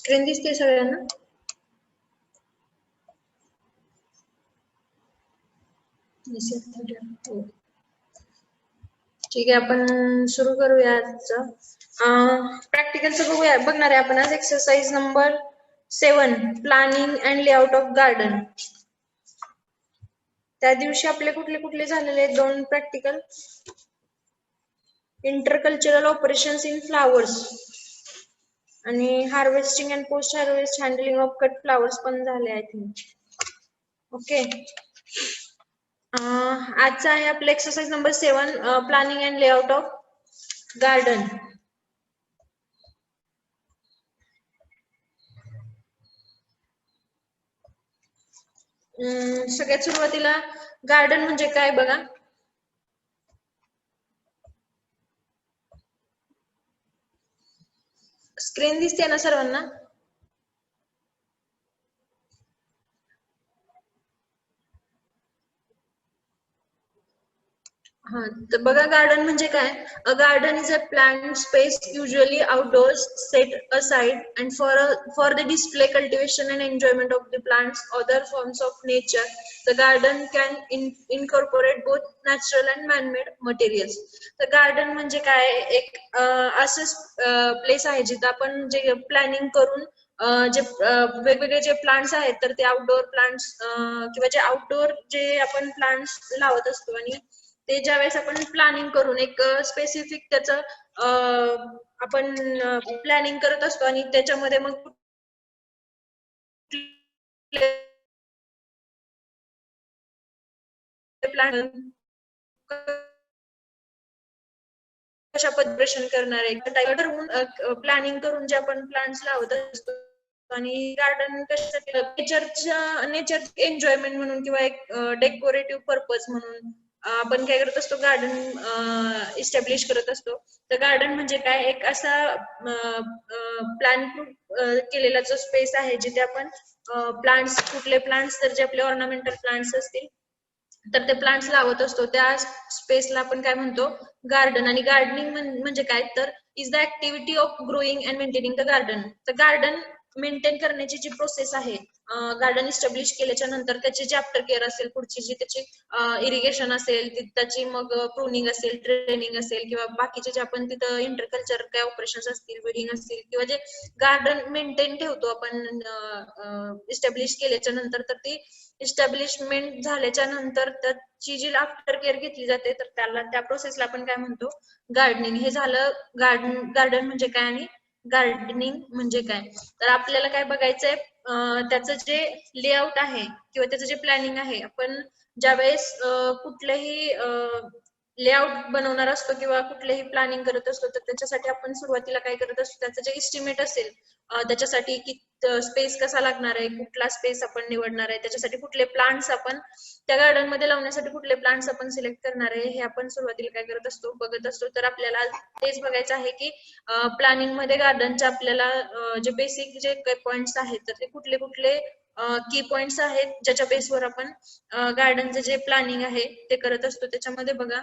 Screen दिसते सगळ्यांना? हो. ठीक आहे, आपण सुरू करूया आजचं. प्रॅक्टिकलचं बघणार आहे आपण आज exercise number 7, planning and layout of garden. त्या दिवशी आपले कुठले कुठले झालेले आहेत 2 practical. Intercultural operations in flowers आणि harvesting and post harvest handling of cut flowers पण झाले आय थिंक. ओके, आजचा आहे आपलं exercise number 7, planning and layout of garden. सगळ्यात सुरुवातीला गार्डन म्हणजे काय बघा. स्क्रीन दिसते ना सर्वांना? हा, तर बघा गार्डन म्हणजे काय. A garden is a plant space usually outdoors set aside and for the display, cultivation and enjoyment of the plants, other forms of nature. The garden can incorporate both natural and man-made materials. तर garden म्हणजे काय, एक असं place आहे जिथं आपण जे planning करून जे वेगवेगळे जे प्लांट्स आहेत तर ते आउटडोर प्लांट्स किंवा जे आउटडोर जे आपण प्लांट्स लावत असतो आणि ते ज्यावेळेस आपण प्लॅनिंग करून एक स्पेसिफिक त्याचं आपण प्लॅनिंग करत असतो आणि त्याच्यामध्ये मग कशा पद्धतीने करणार आहे ठरवून प्लॅनिंग करून जे आपण प्लांट्स लावत असतो. आणि गार्डन कशासाठी, नेचर एन्जॉयमेंट म्हणून किंवा एक डेकोरेटिव्ह पर्पज म्हणून आपण काय करत असतो, गार्डन इस्टॅब्लिश करत असतो. तर गार्डन म्हणजे काय, एक असा प्लॅन केलेला जो स्पेस आहे जिथे आपण प्लांट्स, कुठले प्लांट्स तर जे आपले ऑर्नामेंटल प्लांट्स असतील तर ते प्लांट्स लावत असतो. त्या स्पेसला आपण काय म्हणतो, गार्डन. आणि गार्डनिंग म्हणजे काय तर is the activity of growing and maintaining the garden. तर गार्डन मेंटेन करण्याची जी प्रोसेस आहे, गार्डन इस्टॅब्लिश केल्याच्या नंतर त्याची जी आफ्टर केअर असेल, पुढची जी त्याची इरिगेशन असेल, त्याची मग प्रूनिंग असेल, ट्रेनिंग असेल किंवा बाकीचे जे आपण तिथं इंटरकल्चर काय ऑपरेशन्स असतील, विडिंग असतील किंवा जे गार्डन मेंटेन ठेवतो आपण इस्टॅब्लिश केल्याच्या नंतर, तर ती इस्टॅब्लिशमेंट झाल्याच्या नंतर त्याची जी आफ्टर केअर घेतली जाते तर त्याला, त्या प्रोसेसला आपण काय म्हणतो, गार्डनिंग. हे झालं गार्डन म्हणजे काय आणि गार्डनिंग म्हणजे काय. तर आपल्याला काय बघायचंय, त्याचं जे लेआउट आहे किंवा त्याचं जे प्लॅनिंग आहे, आपण ज्यावेळेस कुठलंही लेआउट बनवणार असतो किंवा कुठलेही प्लॅनिंग करत असतो तर त्याच्यासाठी आपण सुरुवातीला काय करत असतो, त्याचं जे एस्टिमेट असेल, त्याच्यासाठी की स्पेस कसा लागणार आहे, कुठला स्पेस आपण निवडणार आहे, त्याच्यासाठी कुठले प्लांट्स आपण त्या गार्डन मध्ये लावण्यासाठी कुठले प्लांट्स आपण सिलेक्ट करणार आहे, हे आपण सुरुवातीला काय करत असतो, बघत असतो. तर आपल्याला तेच बघायचं आहे की प्लॅनिंग मध्ये गार्डनच्या आपल्याला जे बेसिक जे पॉइंट्स आहेत तर ते कुठले कुठले की पॉइंट्स आहेत ज्याच्या बेसवर आपण गार्डनचं जे प्लॅनिंग आहे ते करत असतो. त्याच्यामध्ये बघा,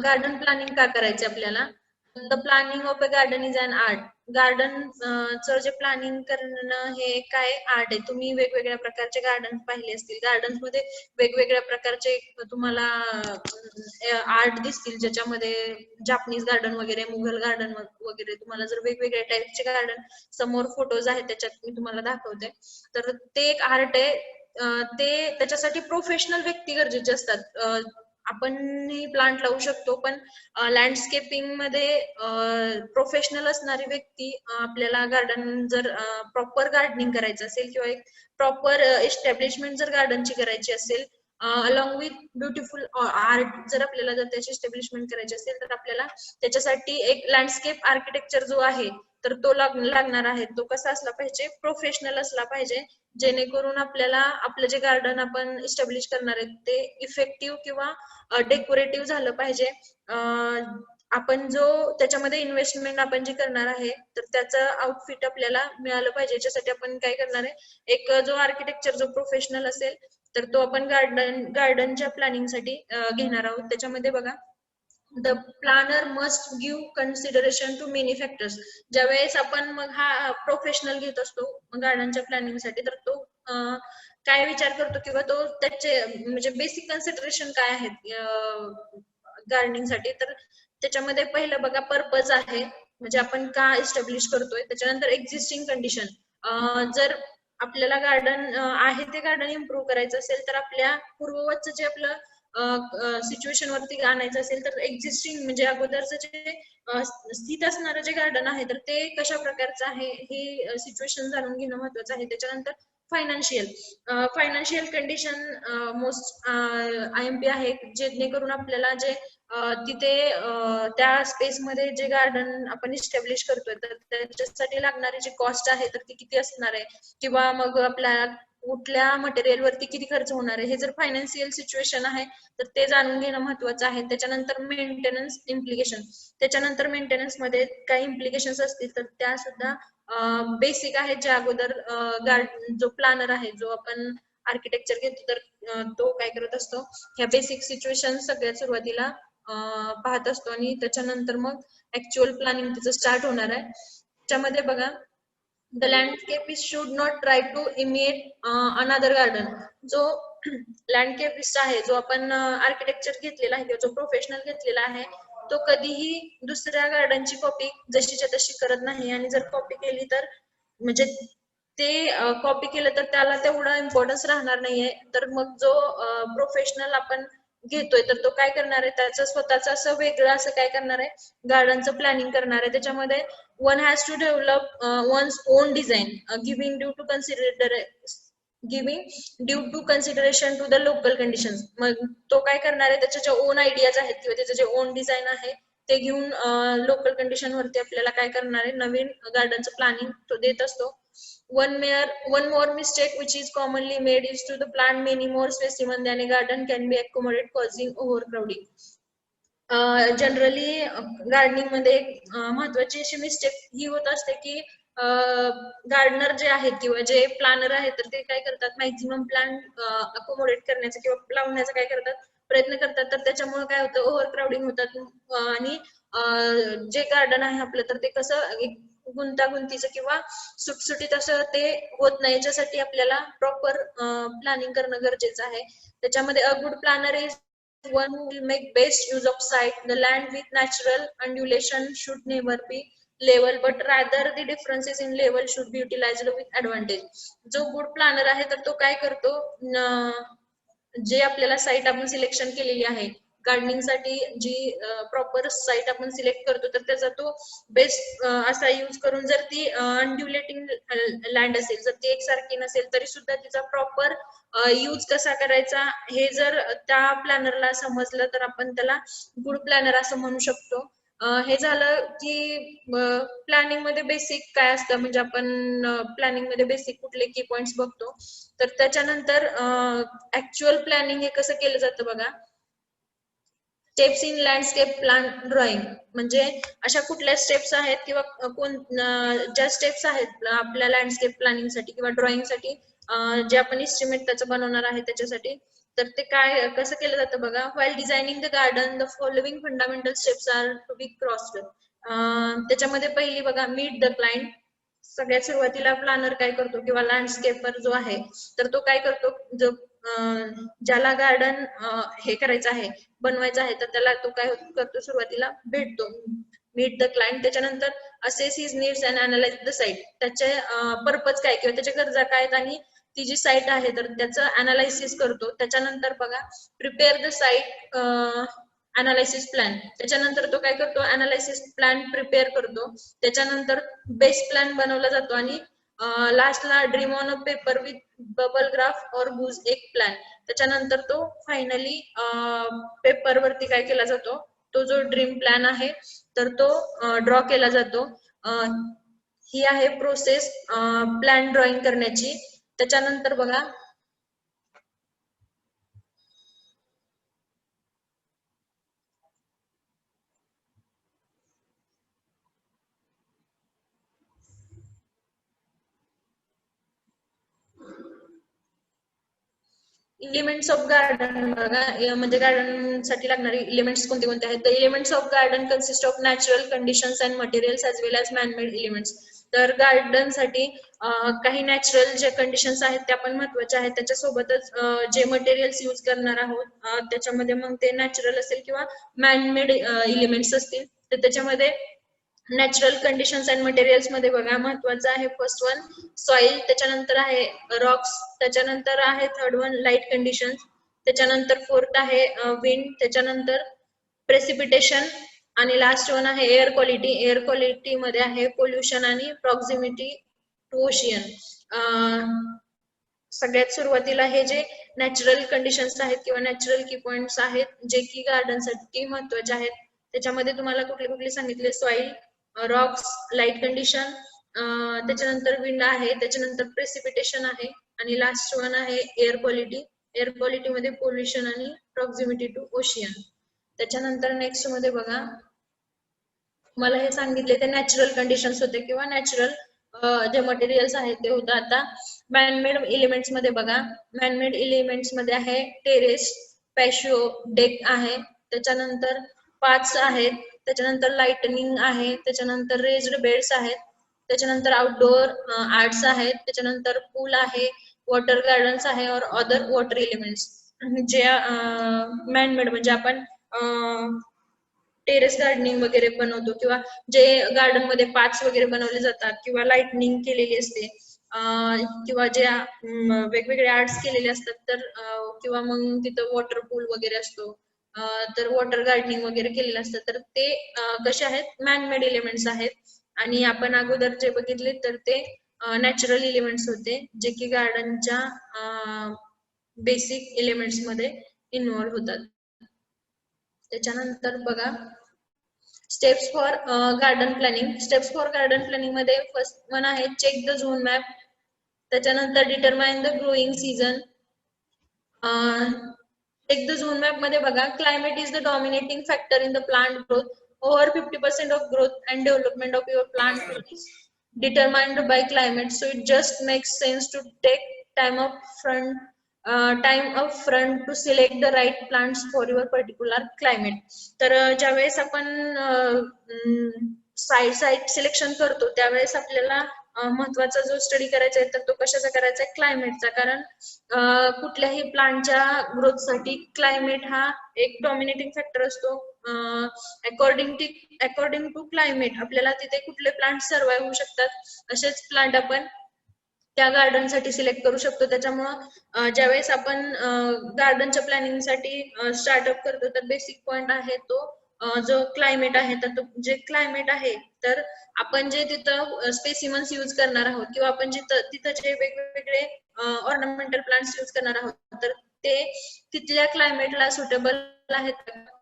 गार्डन प्लॅनिंग का करायचे आपल्याला. The planning of a garden is an art. गार्डनचं जे प्लॅनिंग करणं हे काय आर्ट आहे. तुम्ही वेगवेगळ्या प्रकारचे गार्डन पाहिले असतील, गार्डन मध्ये वेगवेगळ्या प्रकारचे तुम्हाला आर्ट दिसतील, ज्याच्यामध्ये जापनीज गार्डन वगैरे, मुघल गार्डन वगैरे, तुम्हाला जर वेगवेगळ्या टाईपचे गार्डन समोर फोटोज आहेत त्याच्यात मी तुम्हाला दाखवते. तर ते एक आर्ट आहे. ते त्याच्यासाठी प्रोफेशनल व्यक्ती गरजेचे असतात. आपण प्लांट लावू शकतो पण लँडस्केपिंग मध्ये प्रोफेशनल असणारी व्यक्ती आपल्याला गार्डन जर प्रॉपर गार्डनिंग करायचं असेल किंवा एक प्रॉपर एस्टॅब्लिशमेंट जर गार्डनची करायची असेल, अलॉंग विथ ब्युटिफुल आर्ट जर आपल्याला जर त्याची एस्टॅब्लिशमेंट करायची असेल तर आपल्याला त्याच्यासाठी एक लँडस्केप आर्किटेक्चर जो आहे तर तो लागणार आहे. तो कसा असला पाहिजे, प्रोफेशनल असला पाहिजे, जेणेकरून आपल्याला आपलं जे गार्डन आपण इस्टॅब्लिश करणार आहे ते इफेक्टिव्ह किंवा डेकोरेटिव्ह झालं पाहिजे. आपण जो त्याच्यामध्ये इन्व्हेस्टमेंट आपण जे करणार आहे तर त्याचं आउटफिट आपल्याला मिळालं पाहिजे. याच्यासाठी आपण काय करणार आहे, एक जो आर्किटेक्चर जो प्रोफेशनल असेल तर तो आपण गार्डनच्या प्लॅनिंग साठी घेणार आहोत. त्याच्यामध्ये बघा, the planner must give consideration to many factors. ज्यावेळेस आपण मग हा प्रोफेशनल घेत असतो गार्डनच्या प्लॅनिंगसाठी, तर तो काय विचार करतो किंवा तो त्याचे म्हणजे बेसिक कन्सिडरेशन काय आहेत गार्डनिंगसाठी, तर त्याच्यामध्ये पहिलं बघा पर्पज आहे, म्हणजे आपण का इस्टॅब्लिश करतोय. त्याच्यानंतर एक्झिस्टिंग कंडिशन, जर आपल्याला गार्डन आहे ते गार्डन इम्प्रूव्ह करायचं असेल, तर आपल्या पूर्ववतचं जे आपलं सिच्युएशन वरती आणायचं असेल, तर एक्झिस्टिंग म्हणजे अगोदरचं जे स्थित असणारं जे गार्डन आहे, तर ते कशा प्रकारचं आहे हे सिच्युएशन जाणून घेणं महत्वाचं आहे. त्याच्यानंतर फायनान्शियल कंडिशन मोस्ट IMP आहे, जेणेकरून आपल्याला जे तिथे त्या स्पेसमध्ये जे गार्डन आपण इस्टॅब्लिश करतोय, तर त्याच्यासाठी लागणारी जी कॉस्ट आहे तर ती किती असणार आहे, किंवा मग आपल्या कुठल्या मटेरियल वरती किती खर्च होणार आहे, हे जर फायनान्शियल सिच्युएशन आहे तर ते जाणून घेणं महत्वाचं आहे. त्याच्यानंतर मेंटेनन्स इम्प्लिकेशन, त्याच्यानंतर मेंटेनन्स मध्ये काही इम्प्लिकेशन्स असतील तर त्या सुद्धा बेसिक आहेत, ज्या अगोदर जो प्लॅनर आहे, जो आपण आर्किटेक्चर घेतो, तर तो काय करत असतो, ह्या बेसिक सिच्युएशन सगळ्यात सुरुवातीला पाहत असतो, आणि त्याच्यानंतर मग ऍक्च्युअल प्लॅनिंग तिचं स्टार्ट होणार आहे. त्याच्यामध्ये बघा, the landscapist should not try to imitate another garden. जो लँडस्केपिस्ट आहे, जो आपण आर्किटेक्चर घेतलेला आहे किंवा जो प्रोफेशनल घेतलेला आहे, तो कधीही दुसऱ्या गार्डनची कॉपी जशीच्या तशी करत नाही, आणि जर कॉपी केली तर म्हणजे ते कॉपी केलं तर त्याला तेवढा इम्पॉर्टन्स राहणार नाहीये. तर मग जो प्रोफेशनल आपण घेतोय, तर तो काय करणार आहे, त्याचं स्वतःचं असं वेगळं असं काय करणार आहे, गार्डनचं प्लॅनिंग करणार आहे. त्याच्यामध्ये one has to develop one's own design, giving due to consideration to the local conditions. मग तो काय करणार आहे, त्याच्या ज्या ओन आयडियाज आहेत किंवा त्याचं जे ओन डिझाईन आहे ते घेऊन लोकल कंडिशन वरती आपल्याला काय करणार आहे, नवीन गार्डनचं प्लॅनिंग तो देत असतो. One more mistake which is commonly made is to the plant many more specimen than a garden can be accommodated, causing overcrowding. Generally gardening मध्ये महत्वाची अशी मिस्टेक ही होत असते की गार्डनर जे आहेत किंवा जे प्लॅनर आहेत, तर ते काय करतात, मॅक्झिमम प्लांट अकोमोडेट करण्याचा किंवा लावण्याचा काय करतात, प्रयत्न करतात. तर त्याच्यामुळे काय होतं, ओव्हर क्राउडिंग होतात, आणि जे गार्डन आहे आपलं, तर ते कसं एक गुंतागुंतीचं किंवा सुटसुटीत असं ते होत नाही. याच्यासाठी आपल्याला प्रॉपर प्लॅनिंग करणं गरजेचं आहे. त्याच्यामध्ये a good planner is one who will make best use of site. The land with natural undulation should never be level, but rather the differences in level should be utilized with advantage. जो good planar आहे, तर तो काय करतो, जे आपल्याला site आपण selection केलेली आहे गार्डनिंग साठी, जी प्रॉपर साईट आपण सिलेक्ट करतो, तर त्याचा तो बेस्ट असा यूज करून, जर ती अनड्युलेटिंग लँड असेल, जर ती एकसारखी नसेल, तरी सुद्धा तिचा प्रॉपर यूज कसा करायचा हे जर त्या प्लॅनरला समजलं, तर आपण त्याला गुड प्लॅनर असं म्हणू शकतो. हे झालं की प्लॅनिंग मध्ये बेसिक काय असतं, म्हणजे आपण प्लॅनिंग मध्ये बेसिक कुठले की पॉइंट्स बघतो. तर त्याच्यानंतर ऍक्च्युअल प्लॅनिंग हे कसं केलं जातं बघा, steps in landscape plan drawing, म्हणजे अशा कुठल्या स्टेप्स आहेत किंवा ज्या स्टेप्स आहेत आपल्या लँडस्केप प्लॅनिंग साठी किंवा ड्रॉइंग साठी, जे आपण इस्टिमेट त्याचं बनवणार आहे त्याच्यासाठी, तर ते काय कसं केलं जातं बघा. While designing the garden the following fundamental steps are to be crossed. त्याच्यामध्ये पहिली बघा, मीट द क्लायंट. सगळ्यात सुरुवातीला प्लॅनर काय करतो किंवा लँडस्केपर जो आहे, तर तो काय करतो, जो ज्याला गार्डन हे करायचं आहे, बनवायचं आहे, तर त्याला तो काय करतो, सुरुवातीला भेटतो, मीट द क्लायंट. त्याच्यानंतर assess his needs and analyse the site. त्याचे पर्पज काय किंवा त्याच्या गरजा काय आहेत, आणि ती जी साईट आहे तर त्याचं अनालायसिस करतो. त्याच्यानंतर बघा, प्रिपेअर द साईट अनालायसिस प्लॅन. त्याच्यानंतर तो काय करतो, अनालायसिस प्लॅन प्रिपेअर करतो. त्याच्यानंतर बेस्ट प्लॅन बनवला जातो, आणि लास्टला dream on a paper with bubble graph और बुज एक प्लॅन. त्याच्यानंतर तो फायनली पेपर वरती काय केला जातो, तो जो ड्रीम प्लॅन आहे तर तो ड्रॉ केला जातो. ही आहे प्रोसेस प्लॅन ड्रॉइंग करण्याची. त्याच्यानंतर बघा, एलिमेंट्स ऑफ गार्डन बघा, म्हणजे गार्डन साठी लागणारे एलिमेंट्स कोणते कोणते आहेत. The elements of garden consist of natural conditions and materials as well as manmade elements. तर गार्डन साठी काही नॅचरल जे कंडिशन्स आहेत त्या पण महत्वाच्या आहेत, त्याच्यासोबतच जे मटेरियल्स यूज करणार आहोत त्याच्यामध्ये मग ते नॅचरल असेल किंवा मॅनमेड एलिमेंट्स असतील. तर त्याच्यामध्ये नॅचरल कंडिशन्स अँड मटेरियल्स मध्ये बघा, महत्वाचं आहे फर्स्ट वन सॉइल, त्याच्यानंतर आहे रॉक्स, त्याच्यानंतर आहे थर्ड वन लाईट कंडिशन्स, त्याच्यानंतर फोर्थ आहे विंड, त्याच्यानंतर प्रेसिपिटेशन आणि लास्ट वन आहे एअर क्वालिटी. एअर क्वालिटी मध्ये आहे पोल्युशन आणि प्रॉक्सिमिटी टू ओशियन. सगळ्यात सुरुवातीला हे जे नॅचरल कंडिशन्स आहेत किंवा नॅचरल की पॉइंट्स आहेत जे की गार्डनसाठी महत्वाचे आहेत, त्याच्यामध्ये तुम्हाला कुठले कुठले सांगितले, सॉइल, रॉक्स, लाईट कंडिशन, त्याच्यानंतर विंड आहे, त्याच्यानंतर प्रेसिपिटेशन आहे आणि लास्ट वन आहे एअर क्वालिटी. एअर क्वालिटी मध्ये पोल्युशन आणि प्रॉक्सिमिटी टू ओशियन. त्याच्यानंतर नेक्स्ट मध्ये बघा, मला हे सांगितले ते नॅचरल कंडिशन्स होते किंवा नॅचरल जे मटेरियल्स आहेत ते होतं. आता मॅनमेड एलिमेंट्स मध्ये बघा, मॅनमेड एलिमेंट्स मध्ये आहे टेरेस, पॅशिओ, डेक आहे, त्याच्यानंतर पाथ्स आहेत, त्याच्यानंतर लाइटनिंग आहे, त्याच्यानंतर रेज्ड बेड्स आहेत, त्याच्यानंतर आउटडोअर आर्ट्स आहेत, त्याच्यानंतर पूल आहे, वॉटर गार्डन्स आहे और अदर वॉटर एलिमेंट्स. जे मॅनमेड म्हणजे आपण टेरेस गार्डनिंग वगैरे बनवतो किंवा जे गार्डन मध्ये पार्क्स वगैरे बनवले जातात किंवा लाइटनिंग केलेली असते किंवा जे वेगवेगळे आर्ट्स केलेले असतात, तर किंवा मग तिथं वॉटर पूल वगैरे असतो, तर वॉटर गार्डनिंग वगैरे केलेलं असतं, तर ते कसे आहेत, मॅनमेड एलिमेंट्स आहेत. आणि आपण अगोदर जे बघितले तर ते नॅचरल एलिमेंट्स होते जे की गार्डनच्या बेसिक एलिमेंट्स मध्ये इन्व्हॉल्व्ह होतात. त्याच्यानंतर बघा, steps for garden planning. Steps for garden planning मध्ये फर्स्ट वन आहे चेक द झोन मॅप, त्याच्यानंतर determine the growing season. Check the zone map मध्ये बघा, climate is the dominating factor in the plant growth. Over 50% of growth and development of your plant is determined by climate, so it just makes sense to take time up front to select the right plants for your particular climate. तर ज्यावेळेस आपण site selection करतो त्यावेळेस आपल्याला महत्वाचा जो study करायचा आहे तर तो कशाचा करायचा आहे, क्लायमेटचा. कारण कुठल्याही प्लांटच्या ग्रोथसाठी क्लायमेट हा एक डॉमिनेटिंग फॅक्टर असतो. अकॉर्डिंग टू क्लायमेट आपल्याला तिथे कुठले प्लांट सर्वाइव्ह होऊ शकतात असेच प्लांट आपण त्या गार्डन साठी सिलेक्ट करू शकतो. त्याच्यामुळं ज्यावेळेस आपण गार्डनच्या प्लॅनिंग साठी स्टार्टअप करतो तर बेसिक पॉइंट आहे तो जो क्लायमेट आहे, तर तो जे क्लायमेट आहे तर आपण जे तिथं स्पेसिमन्स यूज करणार आहोत किंवा आपण तिथं जे वेगवेगळे ऑर्नामेंटल प्लांट्स यूज करणार आहोत तर ते तिथल्या क्लायमेटला सुटेबल आहेत,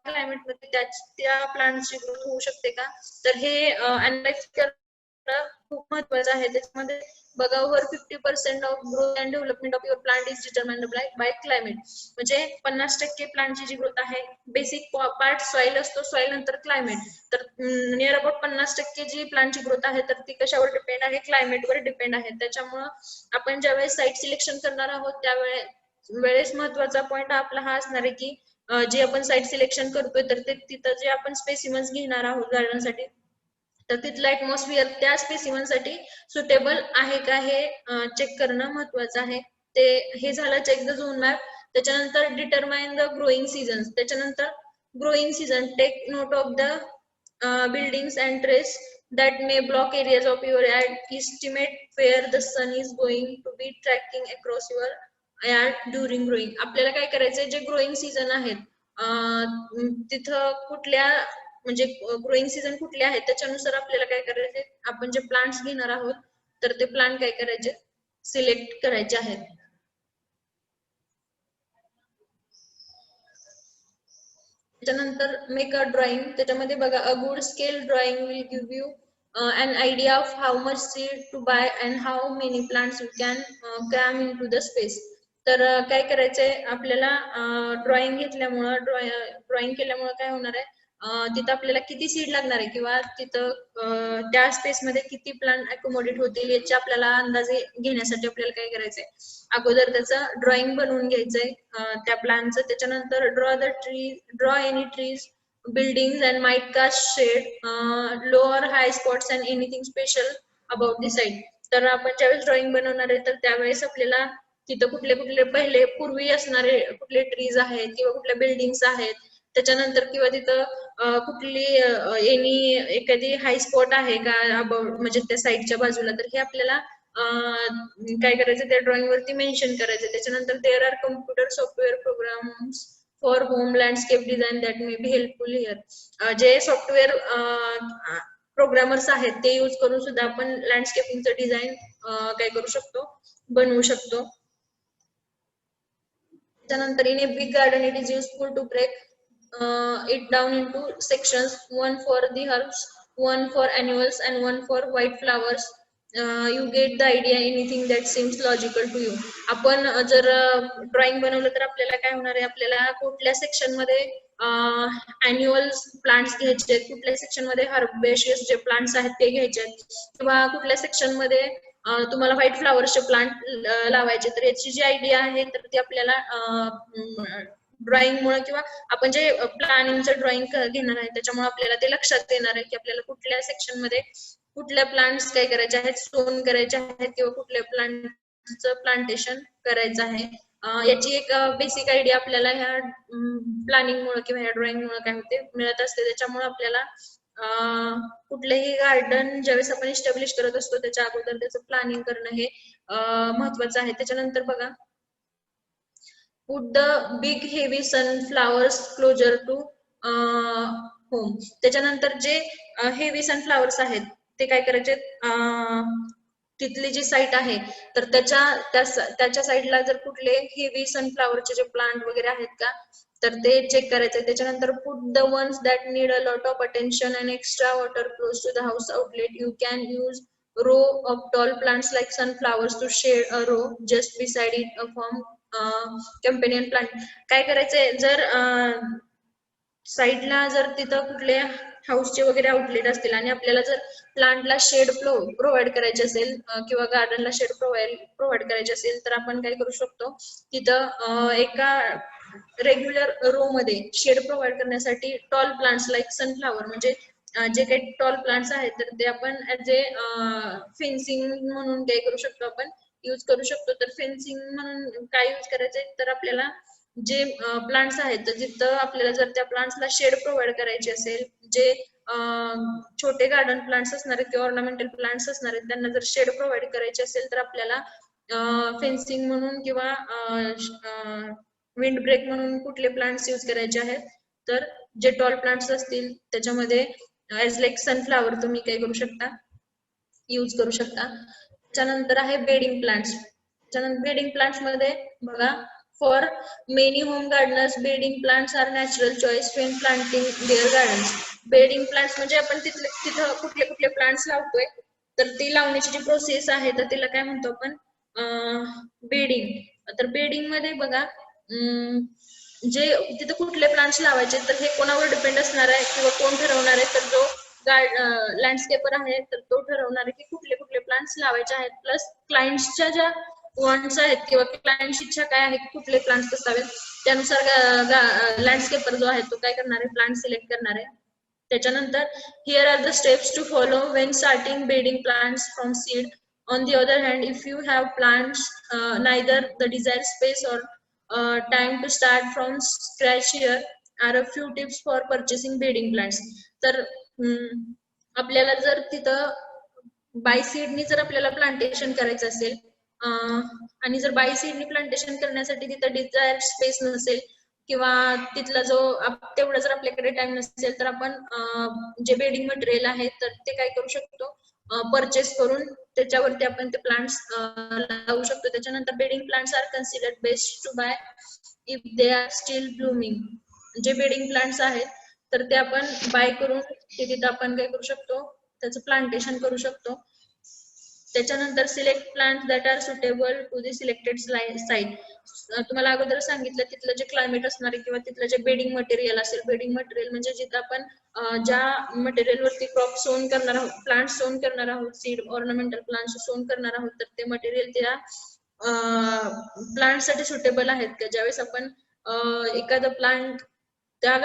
क्लायमेट मध्ये त्या प्लांटची ग्रोथ होऊ शकते का, तर हे अनालाइज करणं खूप महत्वाचं आहे. त्याच्यामध्ये बघा, over 50% of growth and development of your plant is determined by climate. म्हणजे 50% प्लांटची जी ग्रोथ आहे, बेसिक पार्ट सॉइल असतो, सॉइल नंतर क्लायमेट, तर नियर अबाउट 50% जी प्लांटची ग्रोथ आहे तर ती कशावर डिपेंड आहे, क्लायमेटवर डिपेंड आहे. त्याच्यामुळं आपण ज्यावेळेस साईट सिलेक्शन करणार आहोत त्यावेळेस महत्वाचा पॉइंट आपला हा असणार आहे की जे आपण साईट सिलेक्शन करतोय तर ते तिथं जे आपण स्पेसिमन्स घेणार आहोत गार्डनसाठी तर तिथलं ऍटमॉस्फिअर त्या स्पेसिमन साठी सुटेबल आहे का हे चेक करणं महत्वाचं आहे. ते हे झालं चेक द झोन मॅप. त्याच्यानंतर डिटरमाइन द ग्रोइंग सीझन. त्याच्यानंतर growing season, take note of the buildings and trees that may block areas of your yard. Estimate where the sun is going to be tracking across your yard during growing. आपल्याला काय करायचंय, जे growing season आहेत तिथं कुठल्या म्हणजे growing season कुठले आहेत त्याच्यानुसार आपल्याला काय करायचे, आपण जे प्लांट्स घेणार आहोत तर ते प्लांट काय करायचे, सिलेक्ट करायचे आहेत. त्याच्यानंतर मेक अ ड्रॉइंग. त्याच्यामध्ये बघा, a good scale drawing will give you an idea of how much seed to buy and how many plants you can cram into the space. तर काय करायचंय आपल्याला, ड्रॉइंग घेतल्यामुळं ड्रॉइंग केल्यामुळं काय होणार आहे, तिथं आपल्याला किती सीड लागणार आहे किंवा तिथं त्या स्पेस मध्ये किती प्लांट अकोमोडेट होतील याचे आपल्याला अंदाजे घेण्यासाठी आपल्याला काय करायचंय, अगोदर त्याचं ड्रॉइंग बनवून घ्यायचंय त्या प्लांटचं. त्याच्यानंतर draw any trees, buildings and might cast shade, low or high spots and anything special about the site. तर आपण ज्यावेळेस ड्रॉइंग बनवणार आहे तर त्यावेळेस आपल्याला तिथं कुठले कुठले पहिले पूर्वी असणारे कुठले ट्रीज आहेत किंवा कुठल्या बिल्डिंग्स आहेत, त्याच्यानंतर किंवा तिथं कुठली एखादी हाय स्पॉट आहे का अबाउट म्हणजे त्या साईडच्या बाजूला, तर हे आपल्याला काय करायचं त्या ड्रॉइंग वरती मेन्शन करायचं. त्याच्यानंतर there are computer software programs for home landscape design that may be helpful here. जे सॉफ्टवेअर प्रोग्रामर्स आहेत ते यूज करून सुद्धा आपण लँडस्केपिंगचं डिझाईन काय करू शकतो, बनवू शकतो. त्यानंतर in a big garden it is useful to break it down into sections, one for the herbs, one for annuals and one for white flowers. You get the idea, anything that seems logical to you. आपण जर drawing बनवलं तर आपल्याला काय होणार आहे, आपल्याला कुठल्या सेक्शन मध्ये अॅन्युअल प्लांट्स घ्यायचे आहेत, कुठल्या सेक्शन मध्ये हर्बेशियस जे प्लांट्स आहेत ते घ्यायचे आहेत, किंवा कुठल्या सेक्शन मध्ये तुम्हाला व्हाईट फ्लावरचे प्लांट लावायचे. तर याची जी आयडिया आहे तर ती आपल्याला ड्रॉइंग मुळे किंवा आपण जे प्लॅनिंगचं ड्रॉइंग घेणार आहे त्याच्यामुळे आपल्याला ते लक्षात येणार आहे की आपल्याला कुठल्या सेक्शन मध्ये कुठल्या प्लांट्स काय करायचे आहेत, सोन करायचे आहेत किंवा कुठल्या प्लांटचं प्लांटेशन करायचं आहे. याची एक बेसिक आयडिया आपल्याला ह्या प्लॅनिंग मुळे किंवा ह्या ड्रॉइंग मुळे काय होते मिळत असते. त्याच्यामुळे आपल्याला कुठलेही गार्डन ज्यावेळेस आपण इस्टॅब्लिश करत असतो त्याच्या अगोदर त्याचं प्लॅनिंग करणं हे महत्वाचं आहे. त्याच्यानंतर बघा, put the big heavy sunflowers closer to home. त्याच्यानंतर जे हेवी सनफ्लावर्स आहेत ते काय करायचे, तिथली जी साईट आहे तर त्याच्या साईडला जर कुठले हेवी सनफ्लावरचे जे प्लांट वगैरे आहेत का तर ते चेक करायचे. त्याच्यानंतर put the ones that need a lot of attention and extra water close to the house outlet. You can use row of tall plants like sunflowers to shade a row just beside it a form companion plant. काय करायचंय, जर साईडला जर तिथं कुठले हाऊसचे वगैरे outlet असतील आणि आपल्याला जर प्लांटला शेड प्रोव्हाइड करायचे असेल किंवा गार्डनला शेड प्रोव्हाइड करायचे असेल तर आपण काय करू शकतो, तिथं एका रेग्युलर रो मध्ये शेड प्रोव्हाइड करण्यासाठी टॉल प्लांट्स लाईक सनफ्लावर म्हणजे जे काही टॉल प्लांट्स आहेत तर ते आपण ऍज ए फेन्सिंग म्हणून काय करू शकतो, आपण यूज करू शकतो. तर फेन्सिंग म्हणून काय यूज करायचंय तर आपल्याला जे प्लांट्स आहेत तर जिथं आपल्याला जर त्या प्लांट्सला शेड प्रोव्हाइड करायचे असेल, जे छोटे गार्डन प्लांट्स असणार आहेत किंवा ऑर्नामेंटल प्लांट्स असणार आहेत त्यांना जर शेड प्रोव्हाइड करायचे असेल तर आपल्याला फेन्सिंग म्हणून किंवा विंड ब्रेक म्हणून कुठले प्लांट्स यूज करायचे आहेत, तर जे टॉल प्लांट्स असतील त्याच्यामध्ये ऍज लाईक सनफ्लावर तुम्ही काय करू शकता, यूज करू शकता. त्यानंतर आहे बेडिंग प्लांट्स. त्यानंतर बेडिंग प्लांट्स मध्ये बघा, for many home gardeners bedding plants are natural choice when planting their gardens. Bedding plants म्हणजे आपण तिथं कुठले कुठले प्लांट्स लावतोय तर ती लावण्याची जी प्रोसेस आहे तर तिला काय म्हणतो आपण, बेडिंग. तर बेडिंग मध्ये बघा, जे तिथं कुठले प्लांट्स लावायचे तर हे कोणावर डिपेंड असणार आहे किंवा कोण ठरवणार आहे, तर जो लँडस्केपर आहे तर तो ठरवणार आहे की कुठले कुठले प्लांट्स लावायचे आहेत. प्लस क्लायंट्सच्या ज्या वॉन्ट्स आहेत किंवा क्लायंटची इच्छा काय आहे की कुठले प्लांट्स असावेत त्यानुसार लँडस्केपर जो आहे तो काय करणार आहे, प्लांट सिलेक्ट करणार आहे. त्याच्यानंतर here are the steps to follow when starting bedding plants from seed. On the other hand, if you have plants neither the desire space or time to start from scratch, here are a few tips for purchasing bedding plants. तर आपल्याला जर तिथं bye Sydney जर आपल्याला plantation करायचं असेल आणि जर बाय सीडनी प्लांटेशन करण्यासाठी तिथं डिझायर स्पेस नसेल किंवा तिथला जो तेवढा जर आपल्याकडे टाइम नसेल तर आपण जे बेडिंग मटेरियल आहे तर ते काय करू शकतो, परचेस करून त्याच्यावरती आपण ते प्लांट्स लावू शकतो. त्याच्यानंतर bedding plants are considered best to buy if they are still blooming. जे बेडिंग प्लांट्स आहेत तर ते आपण बाय करून तिथं आपण काय करू शकतो, त्याचं प्लांटेशन करू शकतो. त्याच्यानंतर select plant that are suitable to the selected site. तुम्हाला अगोदर सांगितलं तिथलं जे क्लायमेट असणार आहे किंवा तिथलं जे बेडिंग मटेरियल असेल, बेडिंग मटेरियल म्हणजे जिथं आपण ज्या मटेरियल वरती क्रॉप सोन करणार आहोत, प्लांट सोन करणार आहोत, सीड ऑर्नामेंटल प्लांट सोन करणार आहोत, तर ते मटेरियल त्या प्लांट साठी सुटेबल आहेत का. ज्यावेळेस आपण एखादं प्लांट त्या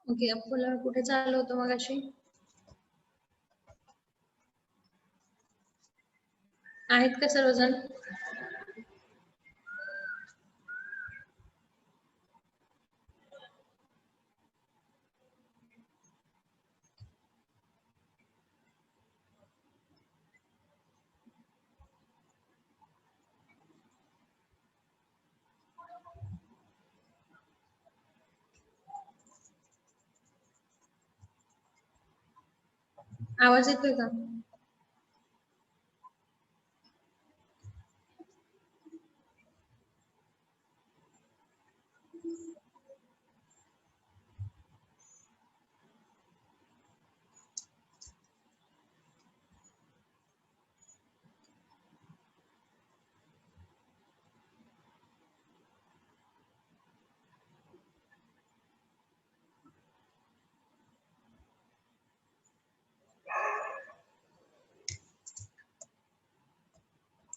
ओके, आपल्याला कुठे चालू होतं मगाशी? आहेत का सर्वजण? आवाज येतोय का?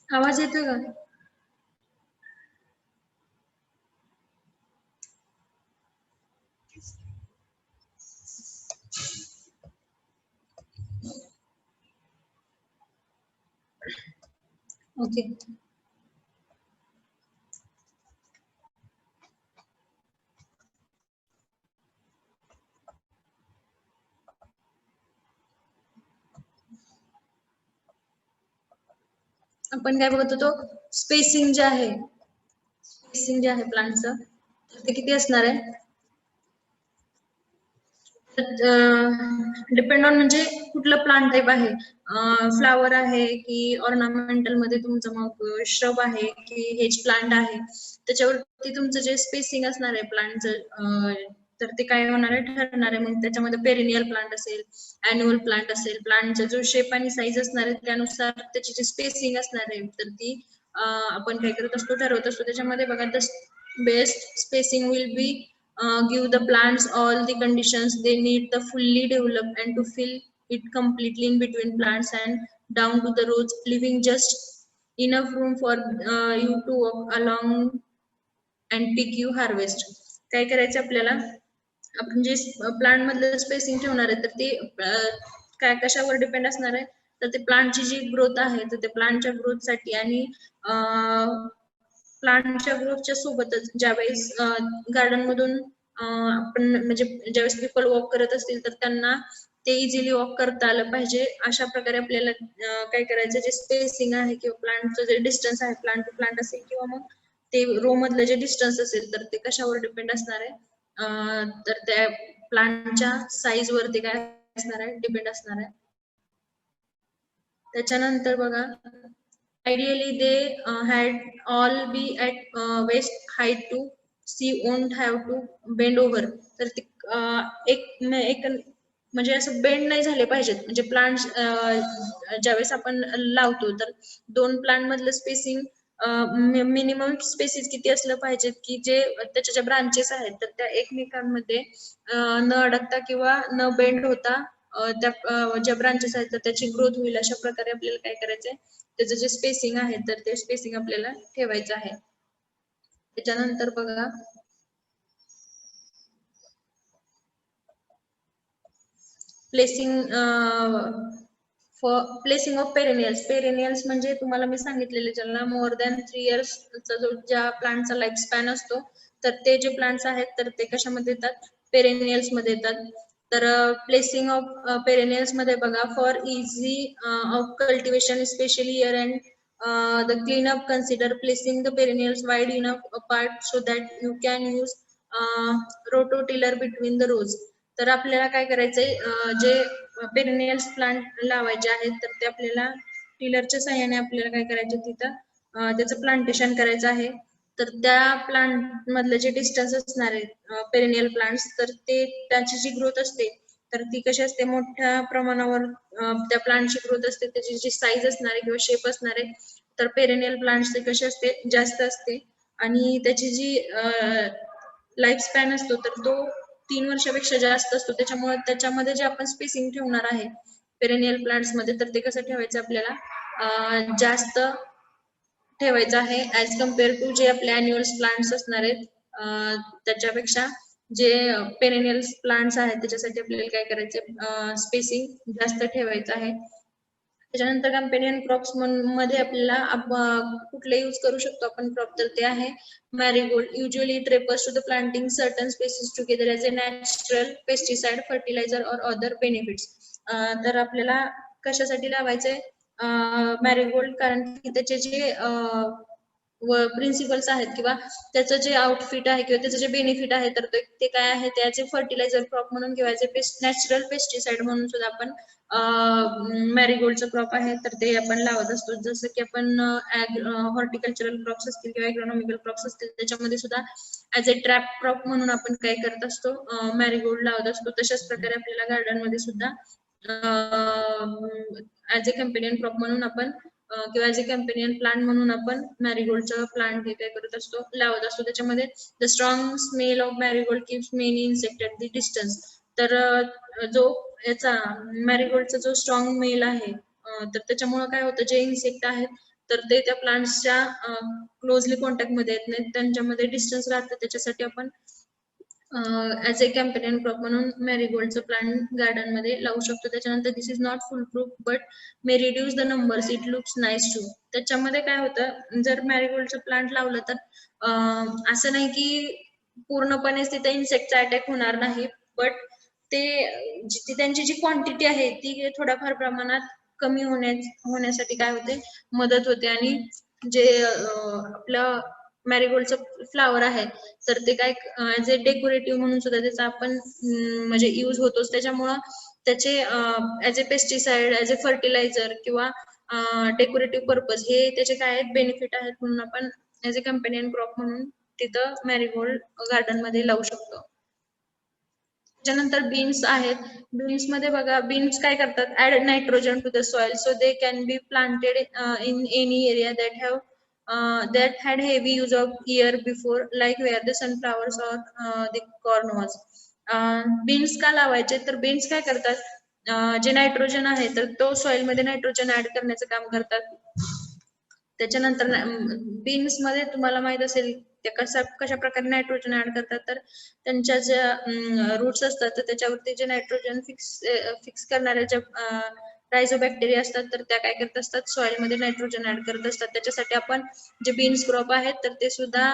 आवाज येतोय का? ओके. आपण काय बघत होतो? स्पेसिंग जे आहे, स्पेसिंग जे आहे प्लांटचं, ते किती असणार आहे? डिपेंड ऑन म्हणजे कुठलं प्लांट टाईप आहे, फ्लावर आहे की ऑर्नामेंटल मध्ये तुमचं मग श्रब आहे की हेज प्लांट आहे, त्याच्यावरती तुमचं जे स्पेसिंग असणार आहे प्लांटचं, तर ते काय होणार आहे ठरणार आहे. मग त्याच्यामध्ये पेरिनियल प्लांट असेल, अॅन्युअल प्लांट असेल, प्लांटचा जो शेप आणि साईज असणार आहे त्यानुसार त्याची जी स्पेसिंग असणार आहे तर ती आपण काय करत असतो ठरवत असतो. त्याच्यामध्ये बघा, the best spacing will be give the plants all the conditions they need to fully develop and to fill it completely in between plants and down to the roots, leaving just enough room for you to walk along and pick you harvest. काय करायचं आपल्याला, आपण जे plant मधलं spacing ठेवणार आहे तर ते काय कशावर डिपेंड असणार आहे, तर ते प्लांटची जी ग्रोथ आहे तर ते प्लांटच्या ग्रोथसाठी आणि प्लांटच्या ग्रोथच्या सोबतच ज्यावेळेस गार्डन मधून आपण म्हणजे ज्यावेळेस पीपल वॉक करत असतील तर त्यांना ते इझिली वॉक करता आलं पाहिजे, अशा प्रकारे आपल्याला काय करायचं, जे स्पेसिंग आहे किंवा प्लांटचं जे डिस्टन्स आहे प्लांट टू प्लांट असेल किंवा मग ते रो मधलं जे डिस्टन्स असेल तर ते कशावर डिपेंड असणार आहे, तर त्या प्लांटच्या साईज वरती काय असणार आहे, डिपेंड असणार आहे. त्याच्यानंतर बघा, ideally they had all be at waist height to see won't have to bend over. तर ते एक म्हणजे असं बेंड नाही झाले पाहिजेत, म्हणजे प्लांट ज्यावेळेस आपण लावतो तर दोन प्लांट मधलं स्पेसिंग मिनिमम स्पेसिस किती असलं पाहिजे की जे त्याच्या ज्या ब्रांचेस आहेत तर त्या एकमेकांमध्ये न अडकता किंवा न बेंड होता त्या ज्या ब्रांचेस आहेत तर त्याची ग्रोथ होईल अशा प्रकारे आपल्याला काय करायचंय, त्याचं जे स्पेसिंग आहे तर ते स्पेसिंग आपल्याला ठेवायचं आहे. त्याच्यानंतर बघा, placing placing of perennials. Perennials म्हणजे तुम्हाला मी सांगितलेले ज्यांना मोर दॅन 3 इयर्सचा जो ज्या प्लांटचा लाईफ स्पॅन असतो तर ते जे प्लांट्स आहेत तर ते कशामध्ये येतात, पेरेनियल्स मध्ये येतात. तर प्लेसिंग ऑफ पेरेनियल्स मध्ये बघा, for easy of cultivation specially year and the cleanup consider placing the perennials wide enough apart so that you can use rototiller between the rows. तर आपल्याला काय करायचंय, जे पेरेनियल्स प्लांट लावायचे आहेत तर ते आपल्याला टिलरच्या साहाय्याने आपल्याला काय करायचं, तिथं त्याचं प्लांटेशन करायचं आहे. तर त्या प्लांट मधलं जे डिस्टन्स असणार आहे पेरेनियल प्लांट्स तर ते त्याची जी ग्रोथ असते तर ती कशी असते, मोठ्या प्रमाणावर त्या प्लांटची ग्रोथ असते, त्याची जी साईज असणार आहे किंवा शेप असणार आहे तर पेरेनियल प्लांट्स कशी असते, जास्त असते आणि त्याची जी लाईफ स्पॅन असतो तर तो 3 वर्षापेक्षा जास्त असतो. त्याच्यामुळे त्याच्यामध्ये जे आपण स्पेसिंग ठेवणार आहे पेरेनियल प्लांट्स मध्ये तर ते कसं ठेवायचं आपल्याला, जास्त ठेवायचं आहे ऍज कम्पेअर टू जे आपले अॅन्युअल प्लांट्स असणार आहेत त्याच्यापेक्षा जे पेरेनियल्स प्लांट्स आहेत त्याच्यासाठी आपल्याला काय करायचं, स्पेसिंग जास्त ठेवायचं आहे. त्याच्यानंतर कंपेनियन क्रॉप्स मध्ये आपल्याला कुठले यूज करू शकतो आपण क्रॉप, तर ते आहे marigold. Usually it refers to the planting certain species together as a natural pesticide, fertiliser or other benefits. तर आपल्याला कशासाठी लावायचंय मॅरीगोल्ड, कारण की त्याचे जे प्रिन्सिपल्स आहेत किंवा त्याचं जे आउटफिट आहे किंवा त्याचं जे बेनिफिट आहे, तर ते काय आहे, त्याचे फर्टिलायझर क्रॉप म्हणून किंवा नॅचरल पेस्टिसाइड म्हणून सुद्धा आपण मॅरीगोल्डचं क्रॉप आहे तर ते आपण लावत असतो. जसं की आपण हॉर्टिकल्चरल क्रॉप्स असतील किंवा इकॉनॉमिकल क्रॉप्स असतील त्याच्यामध्ये सुद्धा ऍज अ ट्रॅप क्रॉप म्हणून आपण काय करत असतो, मॅरीगोल्ड लावत असतो. तशाच प्रकारे आपल्याला गार्डन मध्ये सुद्धा ऍज अ कंपेनियन क्रॉप म्हणून आपण किंवा ऍज अ कंपेनियन प्लांट म्हणून आपण मॅरीगोल्डचा प्लांट हे काय करत असतो, लावत असतो. त्याच्यामध्ये the strong smell of Marigold keeps many insect at the distance. तर जो याचा मॅरीगोल्डचा जो स्ट्रॉंग स्मेल आहे, तर त्याच्यामुळे काय होतं, जे इन्सेक्ट आहेत तर ते त्या प्लांट्सच्या क्लोजली कॉन्टॅक्ट मध्ये येत नाहीत, त्यांच्यामध्ये डिस्टन्स राहतं. त्याच्यासाठी आपण ऍज अ कॅम्पेनियन क्रॉप म्हणून मॅरीगोल्डचं प्लांट गार्डन मध्ये लावू शकतो. त्याच्यानंतर this is not foolproof but may reduce the numbers, it looks nice too. त्याच्यामध्ये काय होतं, जर मॅरीगोल्डचं प्लांट लावलं तर असं नाही की पूर्णपणे तिथे इन्सेक्टचा अटॅक होणार नाही, बट ते त्यांची जी क्वांटिटी आहे ती थोड्याफार प्रमाणात कमी होण्यासाठी काय होते, मदत होते. आणि जे आपलं मॅरीगोल्डचं फ्लावर आहे तर ते काय ऍज अ डेकोरेटिव्ह म्हणून सुद्धा त्याचा आपण म्हणजे यूज होतोच. त्याच्यामुळं त्याचे as a pesticide, as a fertiliser किंवा डेकोरेटिव्ह पर्पज हे त्याचे काय आहेत, बेनिफिट आहेत, म्हणून आपण ऍज अ कंपेनियन क्रॉप म्हणून तिथं मॅरीगोल्ड गार्डन मध्ये लावू शकतो. त्याच्यानंतर बीन्स आहेत. बीन्स मध्ये बघा, बीन्स काय करतात, add nitrogen to the soil so they can be planted in any area that had heavy use of year before, like where the sunflowers or the corn was. Beans का लावायचे, तर beans काय करतात, जे nitrogen आहे तर तो soil मध्ये नायट्रोजन ऍड करण्याचं काम करतात. त्याच्यानंतर बीन्स मध्ये तुम्हाला माहित असेल ते कशा प्रकारे नायट्रोजन ऍड करतात, तर त्यांच्या ज्या रूट्स असतात तर त्याच्यावरती जे नायट्रोजन फिक्स करणाऱ्या ज्या रायझोबॅक्टेरिया असतात तर त्या काय करत असतात, सॉइल मध्ये नायट्रोजन ऍड करत असतात. त्याच्यासाठी आपण जे बीन्स क्रॉप आहेत तर ते सुद्धा